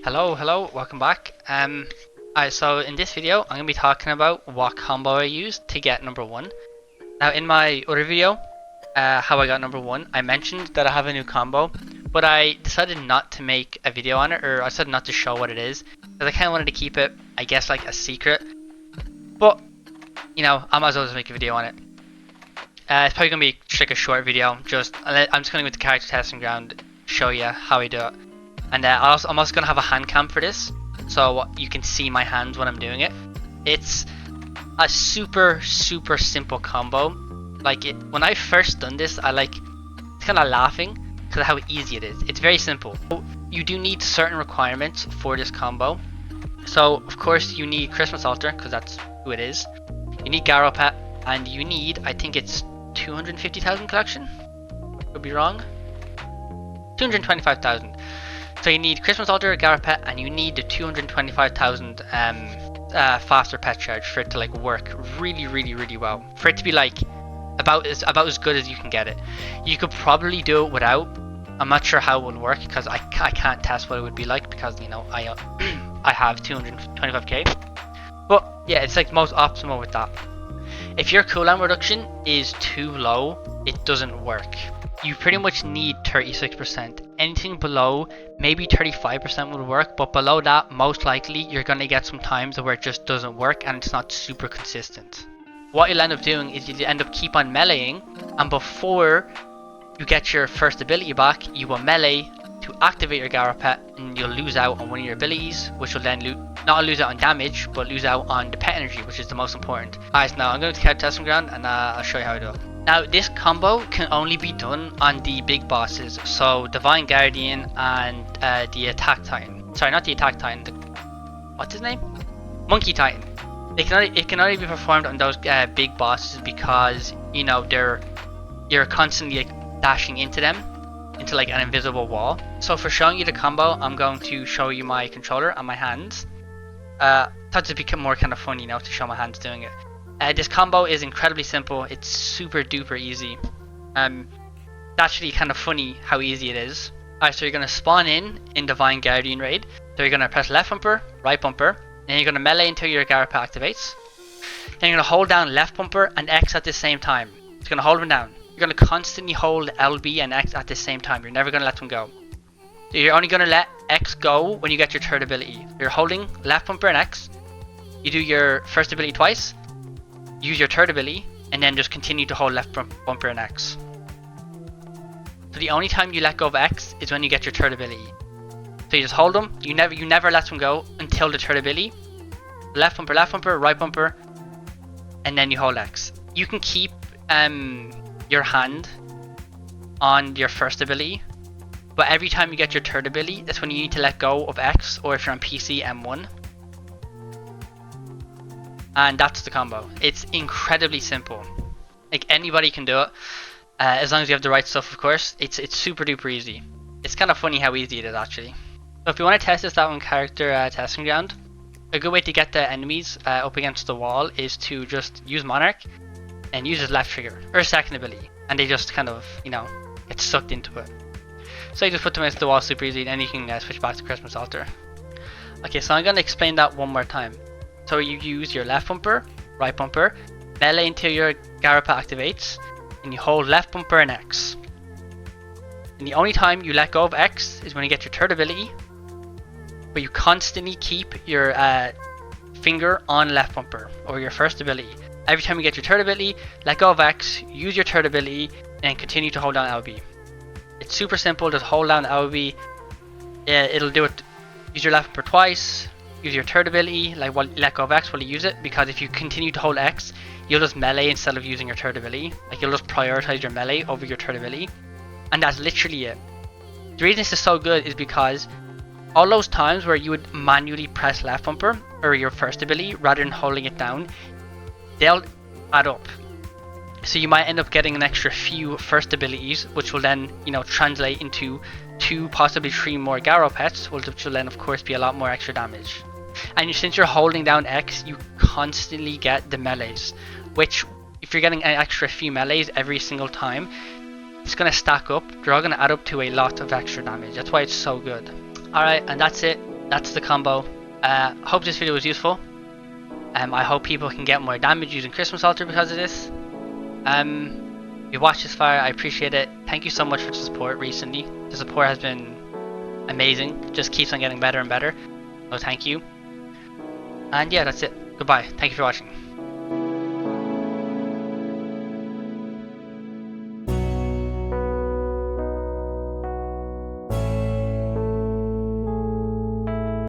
Hello, welcome back. Alright, so in this video, I'm gonna be talking about what combo I used to get number one. Now, in my other video, how I got number one, I mentioned that I have a new combo, but I decided not to make a video on it, or I decided not to show what it is, because I kind of wanted to keep it, I guess, like a secret. But you know, I might as well just make a video on it. It's probably gonna be just like a short video. I'm just gonna go with the character testing ground, show you how I do it. And I'm also going to have a hand cam for this, so you can see my hands when I'm doing it. It's a super simple combo. When I first done this, it's kind of laughing because of how easy it is. It's very simple. You do need certain requirements for this combo. So of course you need Christmas Altar, because that's who it is. You need Garo Pet, and you need, I think it's 250,000 collection. Could be wrong. 225,000. So you need Christmas Altar, Garo Pet, and you need the 225,000 faster pet charge for it to work really well. For it to be about as good as you can get it. You could probably do it without. I'm not sure how it would work because I can't test what it would be like, because you know I have 225k. But yeah, it's most optimal with that. If your cooldown reduction is too low, it doesn't work. You pretty much need 36%. Anything below, maybe 35% would work, but below that, most likely you're going to get some times where it just doesn't work and it's not super consistent. What you'll end up doing is you'll end up keep on meleeing, and before you get your first ability back, you will melee to activate your Garo Pet, and you'll lose out on one of your abilities, which will then not lose out on damage, but lose out on the pet energy, which is the most important. Alright, so now I'm going to character testing ground, and I'll show you how I do it. Now, this combo can only be done on the big bosses, so Divine Guardian and the Attack Titan. Sorry, not the Attack Titan, what's his name? Monkey Titan. It can only be performed on those big bosses because, you know, you're constantly dashing into them, into an invisible wall. So for showing you the combo, I'm going to show you my controller and my hands. Thought it'd become more kind of fun, you know, to show my hands doing it. This combo is incredibly simple. It's super duper easy. It's actually kind of funny how easy it is. Alright, so you're going to spawn in Divine Guardian raid. So you're going to press left bumper, right bumper, and you're going to melee until your Garo Pet activates. Then you're going to hold down left bumper and X at the same time. It's going to hold them down. You're going to constantly hold LB and X at the same time. You're never going to let them go. So you're only going to let X go when you get your third ability. You're holding left bumper and X. You do your first ability twice. Use your third ability, and then just continue to hold left bumper and X. So the only time you let go of X is when you get your third ability. So you just hold them, you never let them go until the third ability. Left bumper, right bumper, and then you hold X. You can keep your hand on your first ability, but every time you get your third ability, that's when you need to let go of X, or if you're on PC, M1. And that's the combo. It's incredibly simple. Anybody can do it, as long as you have the right stuff, of course. It's super duper easy. It's kind of funny how easy it is, actually. So if you want to test this out on character testing ground, a good way to get the enemies up against the wall is to just use Monarch and use his left trigger, or second ability, and they just kind of, you know, get sucked into it. So you just put them against the wall super easy, and then you can switch back to Christmas Altar. Okay, so I'm going to explain that one more time. So you use your left bumper, right bumper, melee until your Garo Pet activates, and you hold left bumper and X. And the only time you let go of X is when you get your third ability, but you constantly keep your finger on left bumper, or your first ability. Every time you get your third ability, let go of X, use your third ability, and continue to hold down LB. It's super simple, just hold down LB, it'll do it. Use your left bumper twice, use your third ability, let go of X while you use it, because if you continue to hold X, you'll just melee instead of using your third ability. You'll just prioritize your melee over your third ability, and that's literally it. The reason this is so good is because all those times where you would manually press left bumper or your first ability rather than holding it down, they'll add up. So you might end up getting an extra few first abilities, which will then, you know, translate into 2, possibly 3 more Garo Pets, which will then of course be a lot more extra damage. And since you're holding down X, you constantly get the melees, which if you're getting an extra few melees every single time, it's going to stack up. They're all going to add up to a lot of extra damage. That's why it's so good. Alright, and that's it. that's the combo. Hope this video was useful. I hope people can get more damage using Christmas Altar because of this. If you watched this far, I appreciate it. Thank you so much for the support recently. The support has been amazing. It just keeps on getting better and better. So thank you. And yeah, that's it. Goodbye. Thank you for watching.